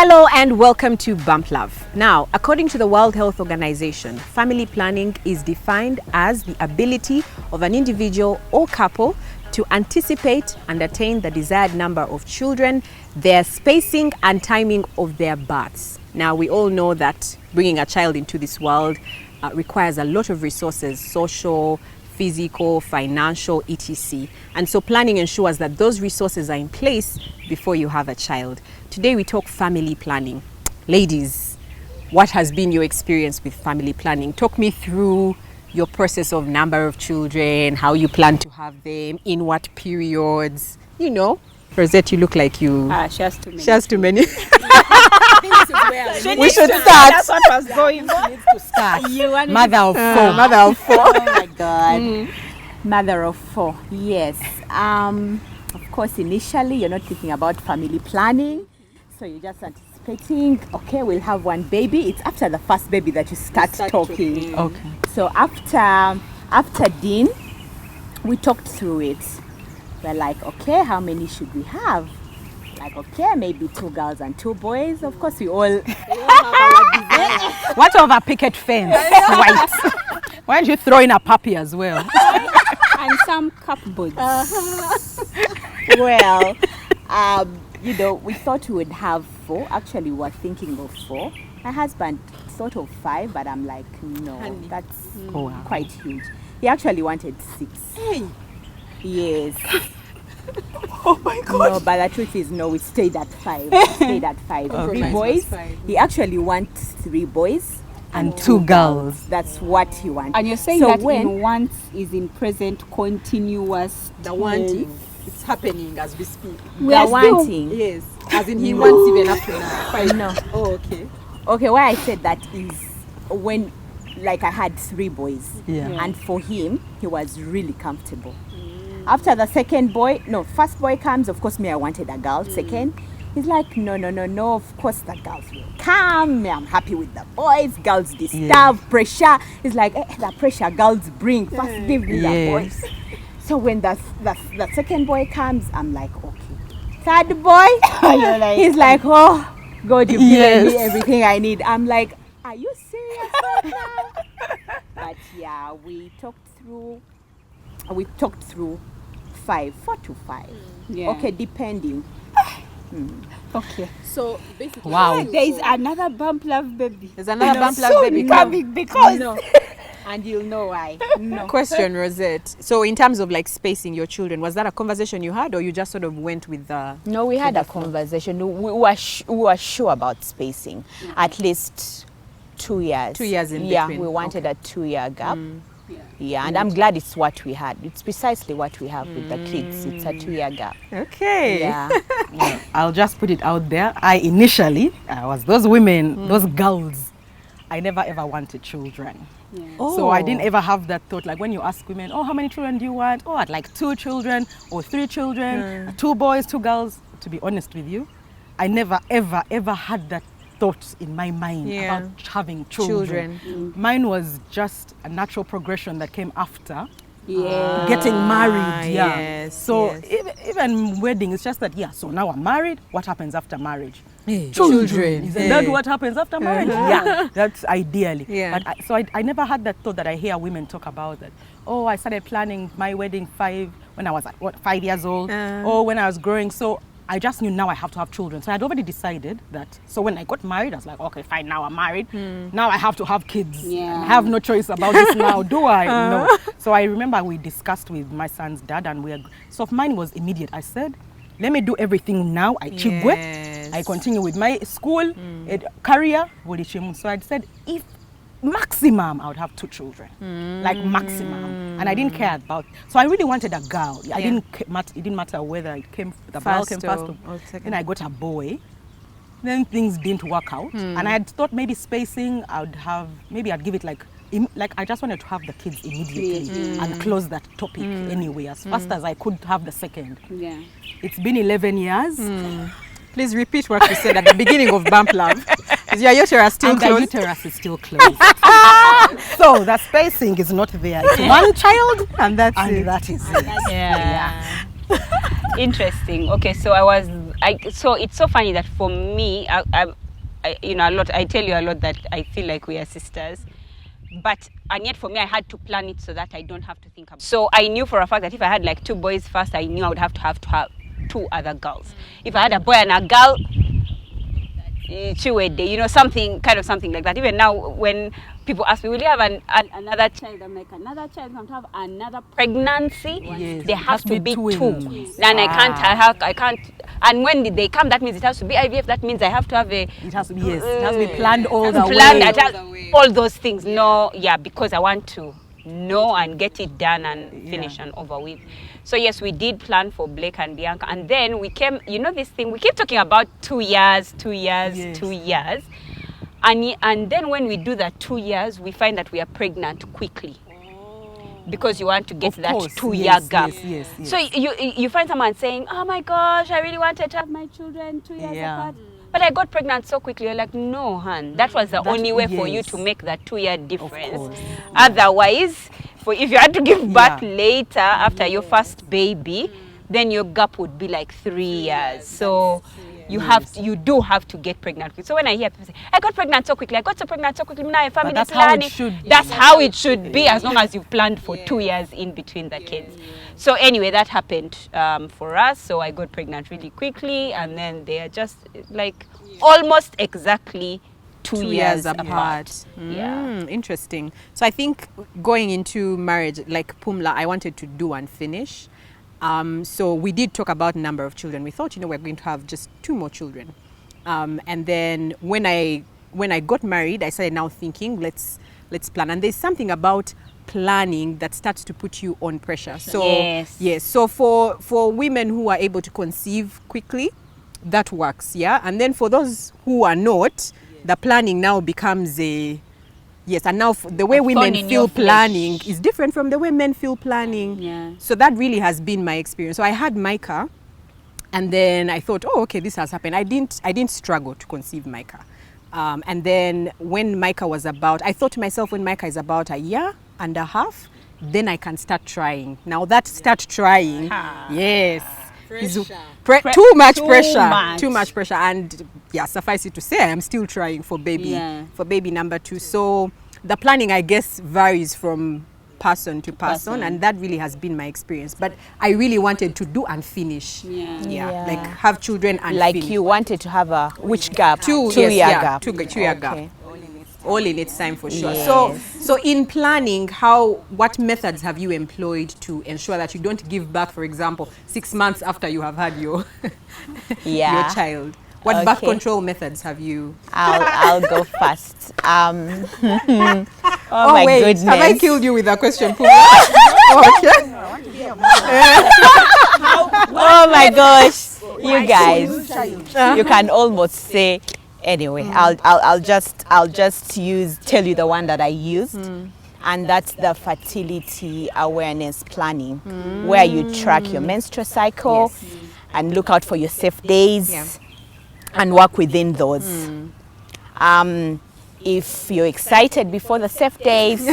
Hello and welcome to Bump Love. Now, according to the World Health Organization, family planning is defined as the ability of an individual or couple to anticipate and attain the desired number of children, their spacing and timing of their births. Now, we all know that bringing a child into this world requires a lot of resources, social, physical, financial, etc. And so planning ensures that those resources are in place before you have a child. Today we talk family planning. Ladies, what has been your experience with family planning? Talk me through your process of number of children, how you plan to have them, in what periods. You know, Rosette, you look like you... She has too many. She has too many. We should start. That's what I was going for. Needs to start. Mother of four. Mother of four. Oh my God. Mother of four. Yes. Of course, initially, you're not thinking about family planning. So you're just anticipating, okay, we'll have one baby. It's after the first baby that you start talking. Okay. So after Dean, we talked through it. We're like, okay, how many should we have? Like, okay, maybe 2 girls and 2 boys. Of course, we all have our desire. What of a picket fence? White. Why don't you throw in a puppy as well? And some cupboards. Well, we thought we would have 4. Actually, we were thinking of 4. My husband thought of 5, but I'm like, no, that's quite huge. He actually wanted 6. Hey. Yes. Oh my God. No, but the truth is, no, we stayed at 5. We stayed at 5. 3 boys. He actually wants 3 boys And 2 girls. That's what he wants. And you're saying So that when- in wants is in present continuous. The wanting. It's happening as we speak. The wanting. Yes. As in he wants even up to now. Fine. No. Oh, okay. Okay, why I said that is when, like, I had 3 boys. Yeah. And for him, he was really comfortable. After the first boy comes, of course, I wanted a girl. Second, he's like, no, of course the girls will come. I'm happy with the boys. Girls disturb, pressure. It's like, the pressure girls bring. First give me the boys. So when the second boy comes, I'm like, okay. Third boy, he's like, oh, God, you've given me everything I need. I'm like, are you serious right now? But yeah, we talked through 4 to 5. Yeah. Okay, depending. Okay. So basically, Wow. There is another bump love baby. there's another bump love baby coming because No. And you'll know why. No. Question, Rosette. So in terms of like spacing your children, was that a conversation you had, or you just sort of went with the... No, we had a conversation. We were sure about spacing. At least 2 years. 2 years in Yeah, between. we wanted a 2-year gap. Yeah, and I'm glad it's what we had. It's precisely what we have with the kids. It's a 2-year gap. Okay. Yeah. I'll just put it out there. I was those women, those girls. I never ever wanted children. So I didn't ever have that thought. Like when you ask women, oh, how many children do you want? Oh, I'd like 2 children or 3 children, 2 boys, 2 girls. To be honest with you, I never ever had that thought in my mind about having children. Mine was just a natural progression that came after getting married. Yes, So even wedding, it's just that, so now I'm married. What happens after marriage? Children. Isn't that what happens after marriage? Yeah, that's ideally. Yeah. But I never had that thought that I hear women talk about that. Oh, I started planning my wedding when I was 5 years old, or when I was growing. So I just knew now I have to have children. So I'd already decided that. So when I got married, I was like, okay, fine, now I'm married. Now I have to have kids. Yeah. I have no choice about this now, do I? No. So I remember we discussed with my son's dad, and so mine was immediate. I said, let me do everything now. I chigwe. I continue with my school, career. So I said, if maximum, I would have 2 children, like maximum, and I didn't care about. So I really wanted a girl. It didn't matter whether the girl came first or second. Then I got a boy. Then things didn't work out, and I had thought maybe spacing. I'd give it like I just wanted to have the kids immediately and close that topic anyway as fast as I could have the second. Yeah. It's been 11 years. Please repeat what you said at the beginning of Bump Love. Is your uterus still And the closed? uterus is still closed. So the spacing is not there. It's 1 child, And that's and it. that is it. Yeah. Interesting. Okay, so I so it's so funny that for me, you know, I tell you a lot that I feel like we are sisters. But, and yet for me, I had to plan it so that I don't have to think about it. So I knew for a fact that if I had like 2 boys first, I knew I would have 2 other girls. If I had a boy and a girl, you know, something like that. Even now, when people ask me, will you have another child? I'm like, another child, I'm going to have another pregnancy. Yes, there has to be twins. 2. And I can't. And when they come, that means it has to be IVF. That means I have to have a. It has to be, yes. It has to be planned all the way. All those things. No, yeah, because I want to know and get it done and finish and over with. So yes, we did plan for Blake and Bianca, and then we came. You know this thing we keep talking about 2 years, 2 years, Yes. 2 years, and then when we do that 2 years, we find that we are pregnant quickly. Because you want to get Of that course, 2-year gap. Yes. So you find someone saying, oh my gosh, I really wanted to have my children 2 years apart. But I got pregnant so quickly. You're like, no, hon. That was the only way for you to make that 2-year difference. Otherwise, if you had to give birth later after your first baby, then your gap would be like 3 years. So you do have to get pregnant quickly. So when I hear people say, I got pregnant so quickly, now I'm family that's planning. That's How it should be, as long as you planned for 2 years in between the kids. So anyway, that happened for us. So I got pregnant really quickly, and then they are just like almost exactly 2 years apart. Interesting. So I think going into marriage, like Pumla, I wanted to do and finish. So we did talk about number of children. We thought, we're going to have just 2 more children. And then when I got married, I started now thinking, let's plan. And there's something about planning that starts to put you on pressure. So yes. So for women who are able to conceive quickly, that works. Yeah. And then for those who are not, the planning now becomes a and now the way women feel planning is different from the way men feel planning. Yeah. So that really has been my experience. So I had Micah, and then I thought, oh, okay, this has happened. I didn't struggle to conceive Micah. And then when Micah was I thought to myself, when Micah is about 1.5 years, then I can start trying. Now that start trying, yes. Too much pressure, and suffice it to say, I'm still trying for baby number 2. So the planning, I guess, varies from person to person, and that really has been my experience. But I really wanted to do and finish, like have children and like finish. you wanted to have a which gap? 2 year gap. 2 year gap. All in its time for sure. Yes. So in planning, what methods have you employed to ensure that you don't give birth, for example, 6 months after you have had your your child? What birth control methods have you? I'll go first. Oh my wait, goodness! Have I killed you with that question? Okay. Oh my gosh, you guys! You can almost say. Anyway, I'll just tell you the one that I used, and that's the fertility awareness planning, where you track your menstrual cycle and look out for your safe days and work within those. If you're excited before the safe days,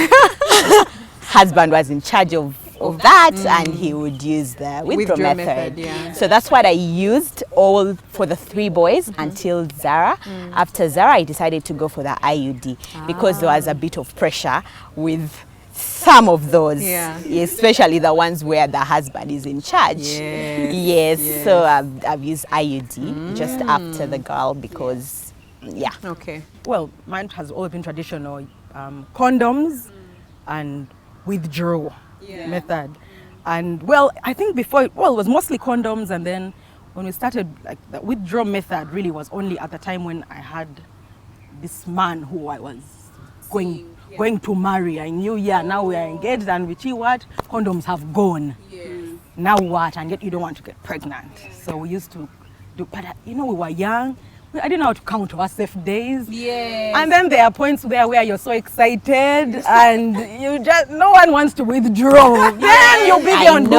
husband was in charge of that, and he would use the withdraw method. So that's what I used all for the 3 boys until Zara. After Zara, I decided to go for the IUD because there was a bit of pressure with some of those, especially the ones where the husband is in charge. Yes. So I've used IUD just after the girl because, Okay. Well, mine has always been traditional, condoms and withdrawal method. And well, I think before, it was mostly condoms, and then when we started, like the withdrawal method really was only at the time when I had this man who I was going to marry. I knew, now we are engaged, and with you, condoms have gone. Now what? And yet you don't want to get pregnant. So we used to do, but we were young. I didn't know how to count our safe days. And then there are points where you're so excited and no one wants to withdraw. Then you're busy on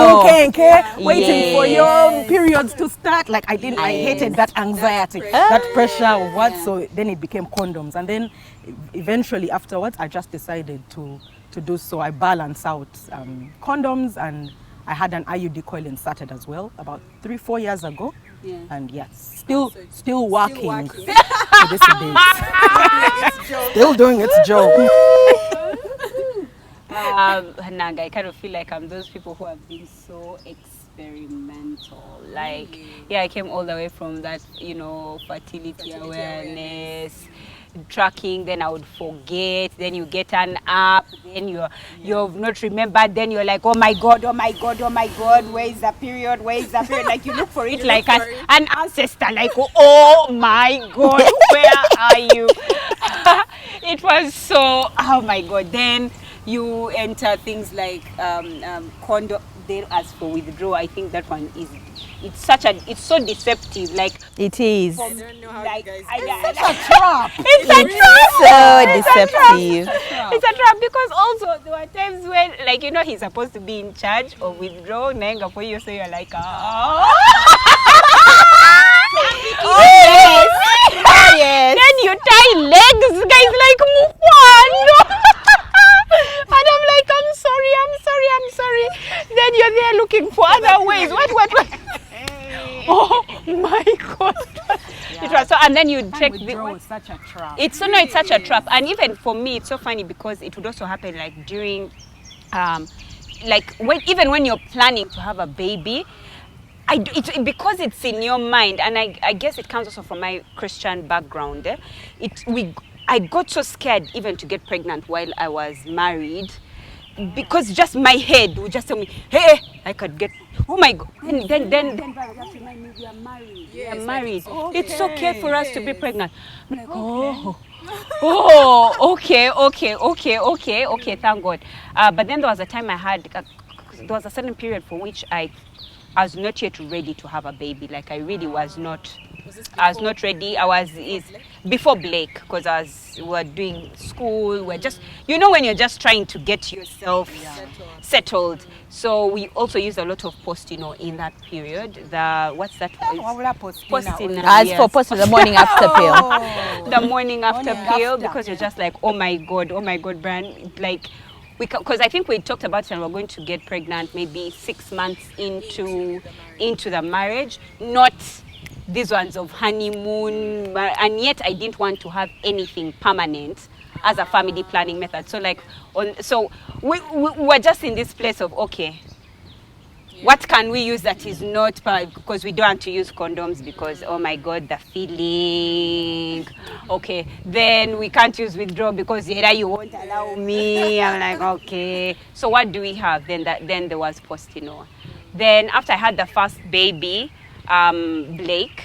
waiting for your periods to start. Like I hated that anxiety, that pressure of what. So then it became condoms. And then eventually afterwards, I just decided to do so. I balance out condoms, and I had an IUD coil inserted as well about 3-4 years ago. Yeah. And yes, still working to this day. Still doing its job. Nanga, I kind of feel like I'm those people who have been so experimental. Like, yeah, I came all the way from that, you know, fertility awareness, tracking, then I would forget, then you get an app, then you've not remembered, then you're like, oh my god, where is the period, like you look for it like an ancestor, like, oh my god, where are you? It was so, oh my god. Then you enter things like condom. They ask for withdrawal. I think that one is, it's so deceptive. Like, It is. like, It's a trap. it's a trap. So deceptive. It's a trap, because also there were times when, like, you know, he's supposed to be in charge of withdrawal, Nenga for you, so you're like, oh. Yes. Then you tie legs, guys, like Mukwano. And I'm like, I'm sorry. Then you're there looking for other ways. What? Oh my god. It was so, and then you check Withdrawal is such a trap. it's such a trap. And even for me, it's so funny, because it would also happen like during like even when you're planning to have a baby, because it's in your mind, and I guess it comes also from my Christian background. I got so scared even to get pregnant while I was married, because just my head would just tell me, hey, I could get, oh my god, then just remind me, we are married. Yes, we are married. okay. It's okay for us to be pregnant. I'm like, okay, thank God. But then there was a time there was a certain period for which I was not yet ready to have a baby. Like, I really was not. I was not ready. Before Blake, because we were doing school. We're just, you know, when you're just trying to get yourself settled. So we also used a lot of postino in that period. What's that? Postina. As for post the morning after pill. The morning after pill, because you're just like, oh my god, Brian, like. Because I think we talked about it, and we're going to get pregnant maybe 6 months into the marriage, not these ones of honeymoon, and yet I didn't want to have anything permanent as a family planning method. So like, we were just in this place of, okay, what can we use that is not, because we don't want to use condoms because, oh my god, the feeling. Okay, then we can't use withdrawal because you won't allow me. I'm like, okay, so what do we have? Then there was postino. Then after I had the first baby, Blake,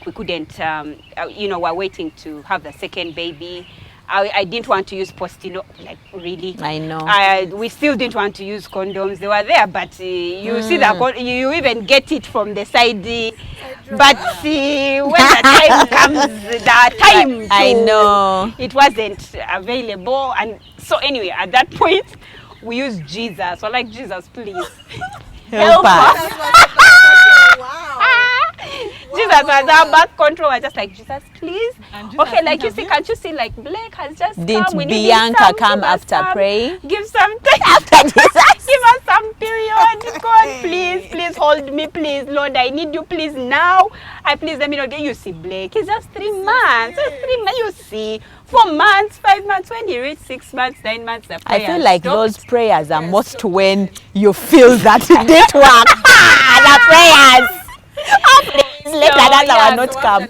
we couldn't, we're waiting to have the second baby. I didn't want to use postino, like, really. I know. We still didn't want to use condoms. They were there, but you see that you even get it from the side. But when the time comes, I know. it wasn't available. And so anyway, at that point, we used Jesus. So like, Jesus, please Help us. Jesus was our birth control. I just like, Jesus, please. Okay, like, can't you see, like, Blake has just Didn't come. We need Bianca come after praying? Give some time. After Jesus. Give us some period. God, please hold me, please. Lord, I need you, please, now. Please let me not get you. See, Blake, it's just 3 months. You see, 4 months, 5 months. When you reach 6 months, 9 months, the I prayer feel like stopped. those prayers are most when you feel that it didn't work. The prayers. Later that one not come.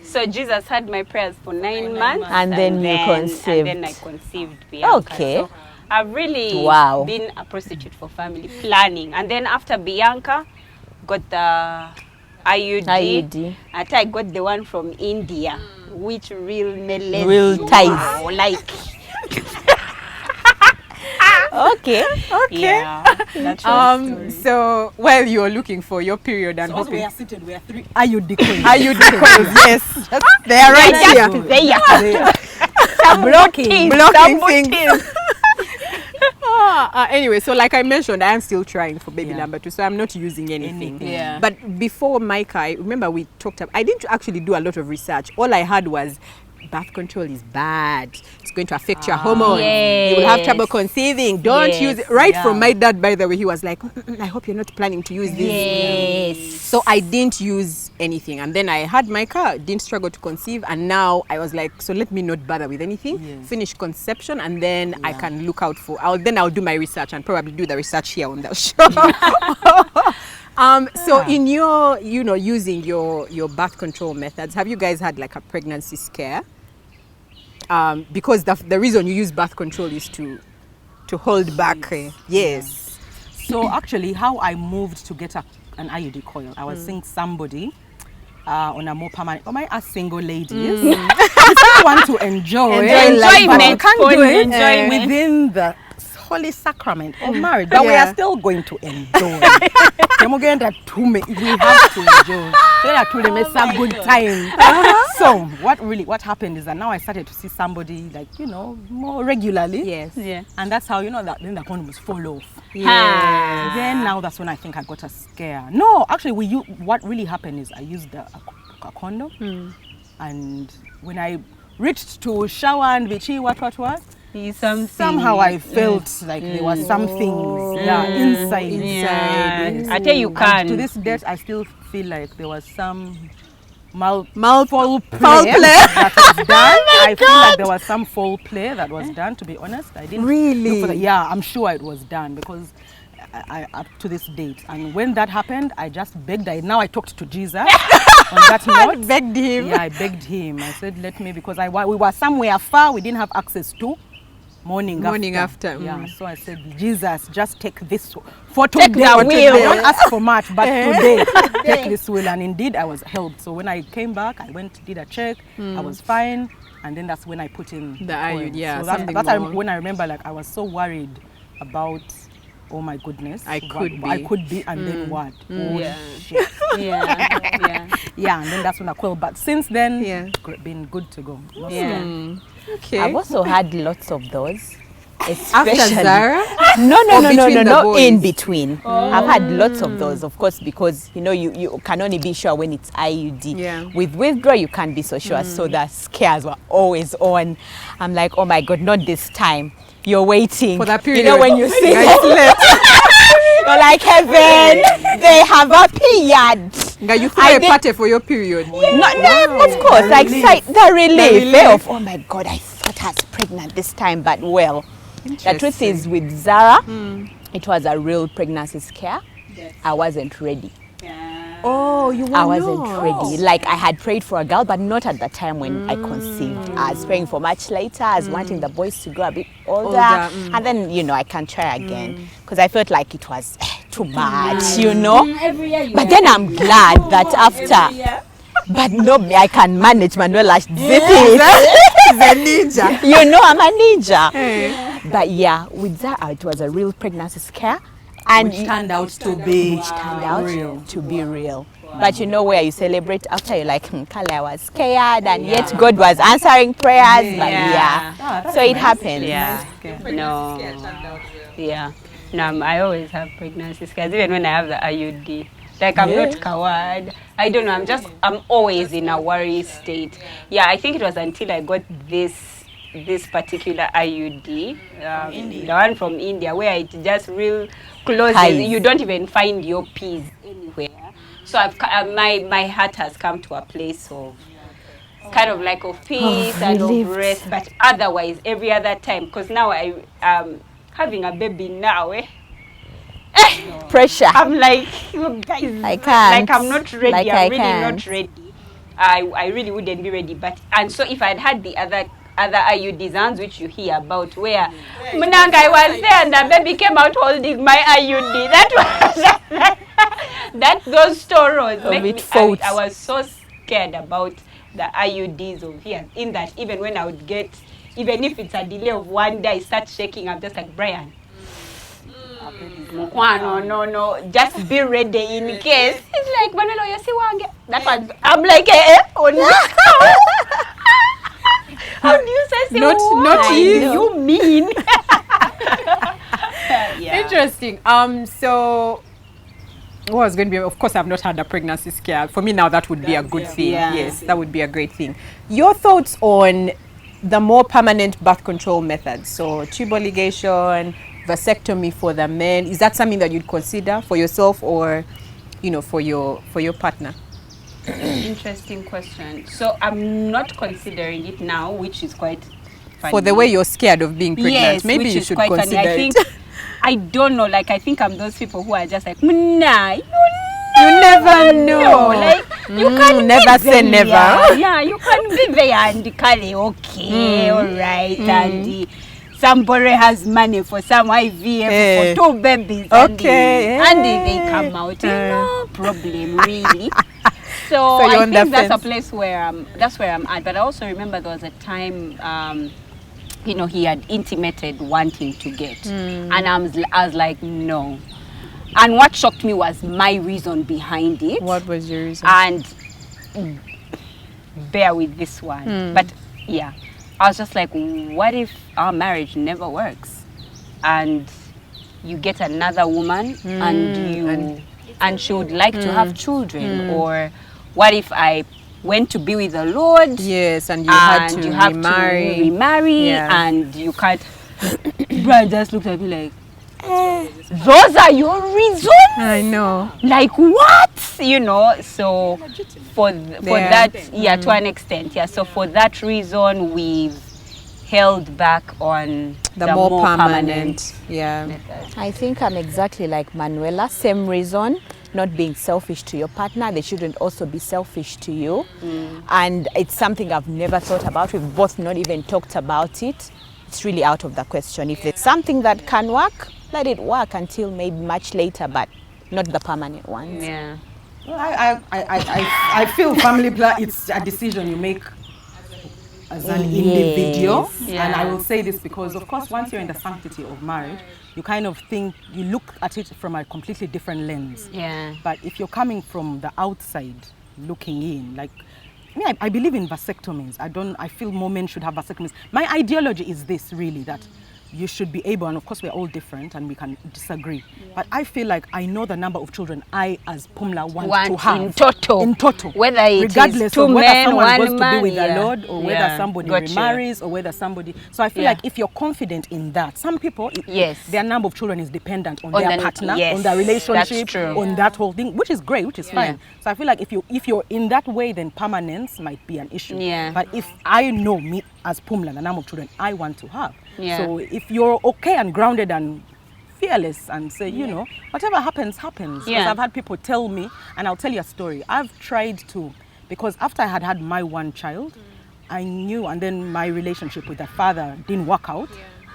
So Jesus had my prayers for 9 months, And then you conceived. And then I conceived Bianca. Okay. So I've really been a prostitute for family planning. And then after Bianca, got the IUD. And I got the one from India, which real ties. Like. Okay. Yeah, that's so while you're looking for your period and So we hoping, are seated, we are 3 IUD coins. IUD coils, yes, they are right here. Blocking things. Anyway, so like I mentioned, I am still trying for baby number 2, so I'm not using anything. Yeah. But before Micah, I remember we talked about, I didn't actually do a lot of research. All I had was birth control is bad. It's going to affect your hormones. You will have trouble conceiving. Don't use it. Right from my dad, by the way, he was like, I hope you're not planning to use this. So I didn't use anything. And then I had my car, didn't struggle to conceive. And now I was like, so let me not bother with anything. Finish conception, and then I can look out for, I'll do my research and probably do the research here on the show. So in your, using your birth control methods, have you guys had like a pregnancy scare? Because the reason you use birth control is to hold back. Yes. So actually, how I moved to get an IUD coil, I was seeing somebody on a more permanent. Am I a single ladies? You still want to enjoy enjoyment, but you can't do it enjoyment. Within the holy sacrament of marriage, but we are still going to enjoy. We have to enjoy. It's a good time. So what happened is that now I started to see somebody like more regularly. Yes. Yeah. And that's how then the condoms fall off. Yeah. Then now that's when I think I got a scare. No, actually what really happened is I used a condom, and when I reached to shower and vichy, what somehow I felt like there was something inside. I tell you, And to this date, I still feel like there was some foul play that was done. I feel like there was some foul play that was done, to be honest. I didn't look for that. Yeah, I'm sure it was done because I up to this date. And when that happened, I just begged. Now I talked to Jesus on that note. Begged him. Yeah, I begged him. I said, let me, because we were somewhere far, we didn't have access to. Morning after. Yeah, so I said, Jesus, just take this for today. Take the wheel. Don't ask for much, but today, take this wheel. And indeed, I was helped. So when I came back, I went, did a check. I was fine. And then that's when I put in the IUD. Yeah, so that's when I remember, like, I was so worried about, oh my goodness, I could be, and then what? Shit. Yeah, and then that's when I quit. But since then, been good to go. Okay. I've also had lots of those. After Zara? No, in between. I've had lots of those, of course, because you can only be sure when it's IUD. Yeah. With withdrawal, you can't be so sure. So the scares were always on. I'm like, oh my God, not this time. You're waiting for that period. When you see you're like, heaven, they have a period. You throw a party for your period. No, of course, like the relief of, oh my God, I thought I was pregnant this time, but well, the truth is with Zara, it was a real pregnancy scare. Yes. I wasn't ready. Oh, you were I wasn't ready. Like, I had prayed for a girl, but not at the time when I conceived. I was praying for much later. I was wanting the boys to grow a bit older. And then, I can try again. Because I felt like it was too much, Every year But then I'm glad that after... But no, I can manage Manuela. Zip it. He's a ninja. I'm a ninja. Hey. But yeah, with Zara, it was a real pregnancy scare. And which turned out to be real. But where you celebrate after, you're like, Kale, I was scared, and yet God was answering prayers. But so it happened. No, I always have pregnancy scares, even when I have the IUD. Like, I'm not coward. I don't know, I'm always in a worry state. Yeah, I think it was until I got this particular IUD, the one from India, where it just real closes. You don't even find your peas anywhere. So my heart has come to a place of kind of like of peace and of rest. But otherwise, every other time, because now I'm having a baby now, pressure. I'm like, you guys, I can't. Like, I'm not ready. I'm really not ready. I really wouldn't be ready. And so if I'd had the other IUDs, which you hear about, where Munanga, I was there and the baby came out holding my IUD. That was those stories make me. I was so scared about the IUDs of here. In that, even when I would get, even if it's a delay of one day, I start shaking. I'm just like, Brian. No, just be ready in case. It's like, Manolo, you see one. That one, I'm like, how do you say not you mean? Interesting. So Well, it's going to be, of course, I've not had a pregnancy scare. For me now, that would be a good thing. Yeah. Yes, that would be a great thing. Your thoughts on the more permanent birth control methods? So tubal ligation, vasectomy for the men. Is that something that you'd consider for yourself or, you know, for your partner? Interesting question. So I'm not considering it now, which is quite funny. For the way you're scared of being pregnant, Yes, maybe which you is should quite funny. consider I think it. I don't know. Like I think I'm those people who are just like, nah, you You never know. Like you can never be say there. never. Yeah, you can be there and call it okay, all right, and somebody has money for some IVF for 2 babies. Okay, and they come out. No problem, really. So So you're I on think the that's a fence. place where I'm at. But I also remember there was a time, you know, he had intimated wanting to get, and I was like, no. And what shocked me was my reason behind it. What was your reason? And bear with this one. But yeah, I was just like, what if our marriage never works and you get another woman and she would like to have children? Or what if I went to be with the Lord? Yes, and you had to remarry Yeah. and you can't. Brian just looked at me like, those are your reasons? I know. Like what? You know, so for that, to an extent, so for that reason we've held back on The more permanent. Yeah. method. I think I'm exactly like Manuela. Same reason. Not being selfish to your partner, they shouldn't also be selfish to you. And it's something I've never thought about. We've both not even talked about it. It's really out of the question. If there's something that can work, let it work until maybe much later, but not the permanent ones. Yeah. Well, I feel family plan, it's a decision you make as an individual. Yeah. And I will say this because, of course, once you're in the sanctity of marriage, you kind of think, you look at it from a completely different lens. Yeah. But if you're coming from the outside looking in, like, I believe in vasectomies. I feel more men should have vasectomies. My ideology is this, really, that you should be able, and of course we're all different and we can disagree, but I feel like I know the number of children I as Pumla want to have in total, whether it regardless is 2 of whether men, someone 1 goes to man, be with the Lord or whether somebody Gotcha. remarries or whether somebody, so I feel like if you're confident in that, some people, their number of children is dependent on their partner, on their relationship, on that whole thing, which is great, which is fine. So I feel like if you're in that way, then permanence might be an issue. But if I know me as Pumla, the number of children I want to have, so if you're okay and grounded and fearless and say, you know, whatever happens, happens. Because I've had people tell me, and I'll tell you a story. I've tried to, because after I had my 1 child, I knew, and then my relationship with the father didn't work out.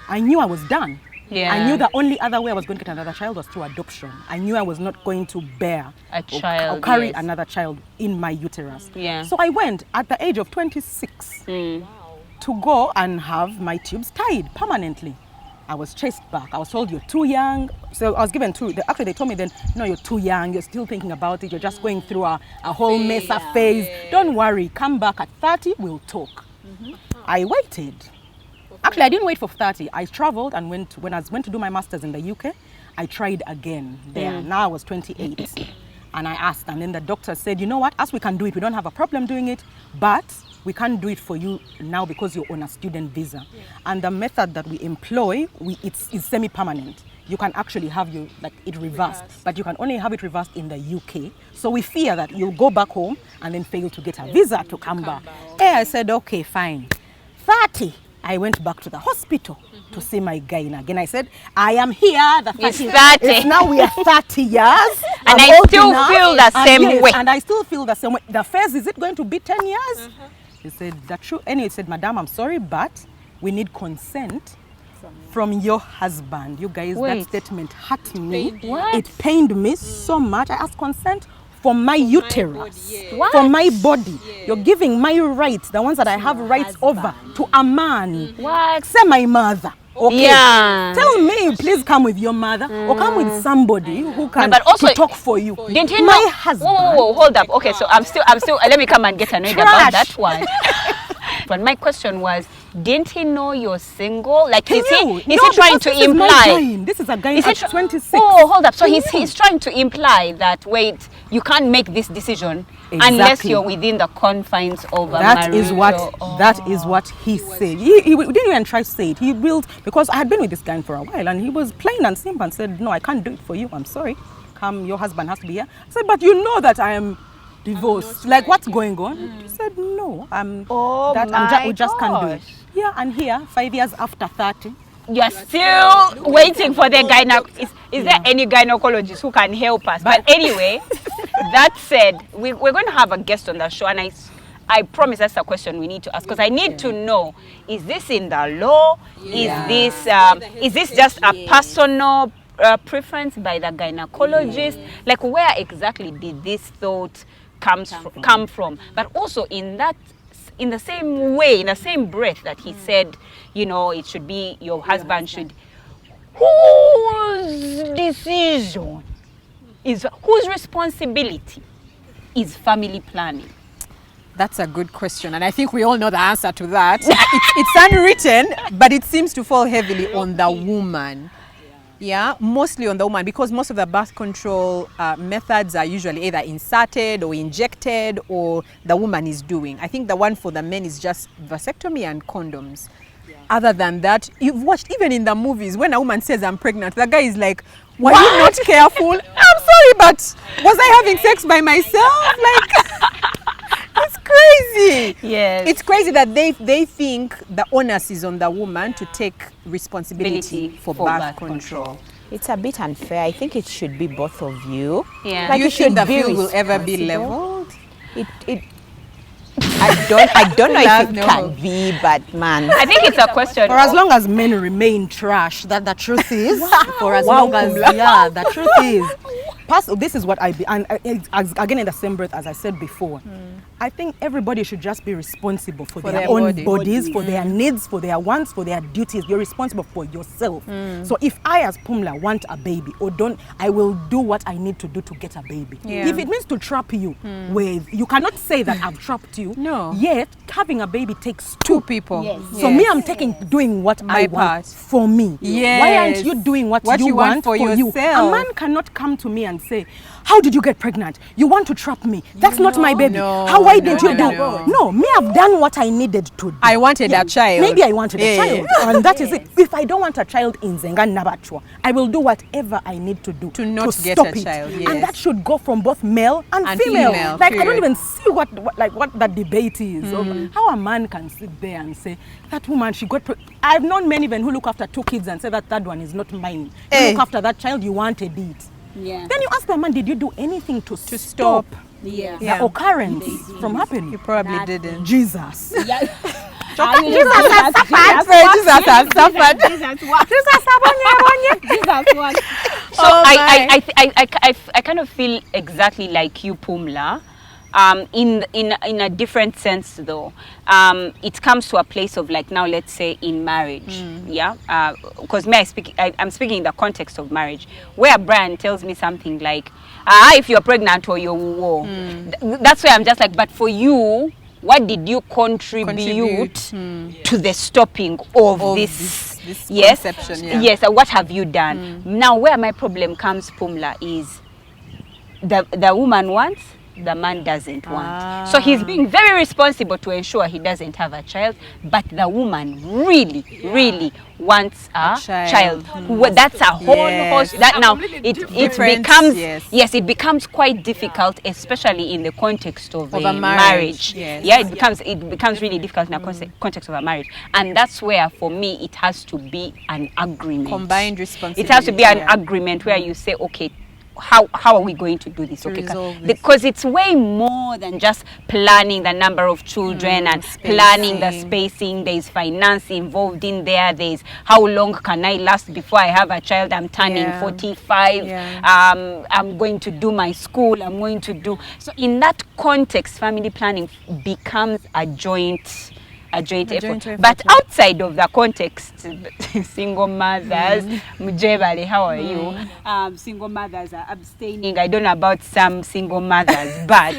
I knew I was done. I knew the only other way I was going to get another child was through adoption. I knew I was not going to bear a child or carry another child in my uterus. So I went at the age of 26 to go and have my tubes tied permanently. I was chased back. I was told you're too young. So I was given 2. Actually, they told me then, no, you're too young. You're still thinking about it. You're just going through a whole mesa phase. Don't worry. Come back at 30. We'll talk. I waited. Actually, I didn't wait for 30. I traveled and when I went to do my master's in the UK, I tried again there. Now I was 28. And I asked, and then the doctor said, you know what, as we can do it, we don't have a problem doing it, but we can't do it for you now because you're on a student visa. And the method that we employ, it's semi-permanent. You can actually have it reversed, but you can only have it reversed in the UK. So we fear that you'll go back home and then fail to get a visa to come back. I said, okay, fine. 30. I went back to the hospital to see my gynae again. I said, I am here. It's 30. It's now we are 30 years. And I still feel the same way. And I still feel the same way. The phase, is it going to be 10 years? He said, that's true. And he said, Madam, I'm sorry, but we need consent from your husband. You guys, that statement hurt me. It pained me so much. I asked consent for my uterus, for my body. You're giving my rights, the ones that I have rights over, to a man. Say my mother. Okay. Tell me, please come with your mother or come with somebody who can to talk for you. Didn't he my know? husband. Whoa, hold up. Okay, so I'm still. Let me come and get annoyed about that one. But my question was, didn't he know you're single? Like, He is he knew. is No, he trying because to this is my imply? guy. This is a guy Is he at tr- 26. Oh, hold up. So He he's trying to imply that, wait, you can't make this decision unless Exactly. you're within the confines of a That marriage. is what or- that is what he said. He didn't even try to say it. He willed, because I had been with this guy for a while, and he was plain and simple and said, "No, I can't do it for you. I'm sorry. Come, your husband has to be here." I said, "But you know that I am divorced. Like, what's going on?" He said, "No, we just can't do it." gosh. Yeah, and here, 5 years after 30, You're still waiting for the is there any gynecologist who can help us? But anyway, that said, we're going to have a guest on the show, and I promise that's a question we need to ask, because I need to know, is this in the law? Is this just a personal preference by the gynecologist? Like, where exactly did this thought come from? But also in the same way, in the same breath that he said, you know, it should be your husband should. Whose decision whose responsibility is family planning? That's a good question, and I think we all know the answer to that. It's unwritten, but it seems to fall heavily on the woman. Yeah, mostly on the woman, because most of the birth control methods are usually either inserted or injected, or the woman is doing. I think the one for the men is just vasectomy and condoms. Other than that, you've watched even in the movies, when a woman says I'm pregnant, the guy is like, were you not careful? I'm sorry, but was I having sex by myself? Like, it's crazy. Yes. It's crazy that they think the onus is on the woman to take responsibility for birth control. It's a bit unfair. I think it should be both of you. Yeah. Like, Do you it think should the be field will ever be responsible. leveled? I don't know if it No. can be, but man. I think it's a question. for as long as men remain trash, that the truth is, for as Wow. long as, the truth is, this is what I be, and again in the same breath as I said before, I think everybody should just be responsible for their own bodies, for their needs, for their wants, for their duties. You're responsible for yourself. So if I as Pumla want a baby or don't, I will do what I need to do to get a baby. Yeah. If it means to trap you, with, you cannot say that I've trapped you. No. Yet having a baby takes Two people. Yes. so me, I'm doing what My I part. want for me. Yes. Why aren't you doing what you want for you? yourself. A man cannot come to me and say, "How did you get pregnant? You want to trap me? That's not my baby. No, Why no, did you no, do?" no. No, me, I've done what I needed to do. I wanted a child. Maybe I wanted a Yeah. child, and that is it. If I don't want a child in Zenga Nabachwa, I will do whatever I need to do To not get stop a it. child, And yes. that should go from both male and female. female, Like, I don't period. even see what that debate is. Of how a man can sit there and say, "That woman, she got I've known men even who look after two kids and say that third one is not mine. You Eh. look after that child, you wanted it. Yeah. Then you ask the man, did you do anything to stop Yeah. the Yeah. occurrence from happening? You probably didn't. Jesus. Yeah. Jesus has suffered. So I kind of feel exactly like you, Pumla. In a different sense though, it comes to a place of, like, now let's say in marriage, because I'm speaking in the context of marriage, where Brian tells me something like, if you're pregnant or you're that's where I'm just like, but for you, what did you contribute to the stopping of this conception? Yes, what have you done? Now where my problem comes, Pumla, is the woman wants, the man doesn't want. So he's being very responsible to ensure he doesn't have a child, but the woman really wants a child. That's a whole host. That now it becomes it becomes quite difficult, especially in the context of a marriage. It becomes really difficult in the context of a marriage, and that's where for me it has to be an agreement, Combined responsibility. It has to be an agreement where you say, okay, how are we going to do this? Okay, resolve this. because it's way more than just planning the number of children and planning the spacing. There's finance involved in there. There's how long can I last before I have a child? I'm turning 45. I'm going to do my school. I'm going to do. So in that context, family planning becomes a joint effort. But outside of the context, single mothers, Mujebale, how are you? Single mothers are abstaining. I don't know about some single mothers, but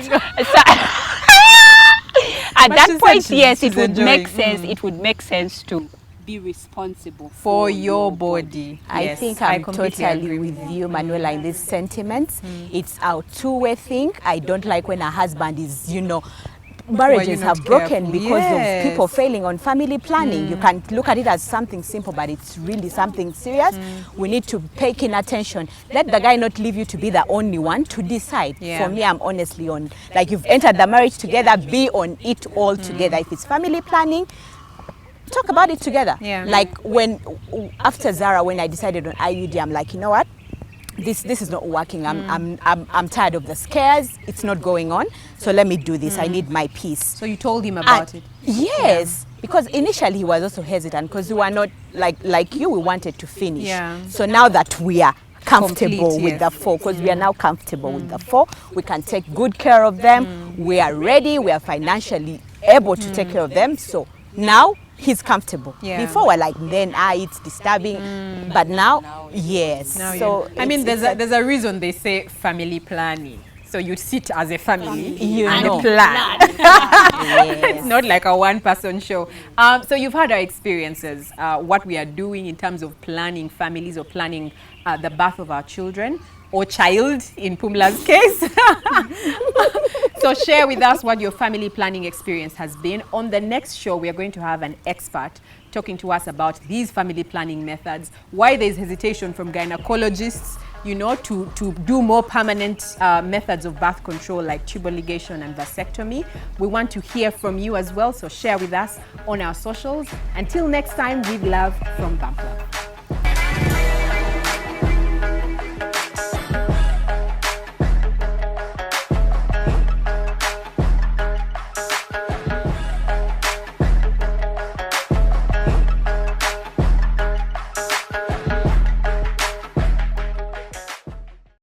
at But that she said point, she's- yes, it she's would make enjoying. sense. It would make sense to be responsible For your body. I Yes, think I I'm completely totally agree with you, Manuela, in these sentiments. It's our two-way thing. I don't like when a husband is, marriages not have broken careful. because Yes. of people failing on family planning. You can look at it as something simple, but it's really something serious. We need to pay keen attention. Let the guy not leave you to be the only one to decide. Yeah. For me, I'm honestly on, like, you've entered the marriage together, be on it all together. If it's family planning, talk about it together. Yeah. Like after Zara, when I decided on IUD, I'm like, you know what? This is not working. I'm tired of the scares. It's not going on. So let me do this. I need my peace. So you told him about it. Yes, because initially he was also hesitant because we were not like you. We wanted to finish. Yeah. So now that we are comfortable Complete, with yes. the 4, because we are now comfortable with the 4, we can take good care of them. We are ready. We are financially able to take care of them. So now he's comfortable. Yeah. Before we're like, then it's disturbing, but now yes. Now So I mean, it's there's a reason they say family planning. So you sit as a family You and know. plan. yes. It's not like a one-person show. So you've had our experiences, what we are doing in terms of planning families or planning the birth of our children or child in Pumla's case. So share with us what your family planning experience has been. On the next show, we are going to have an expert talking to us about these family planning methods, why there's hesitation from gynecologists, to do more permanent methods of birth control like tubal ligation and vasectomy. We want to hear from you as well, so share with us on our socials. Until next time, with love from Bump Love.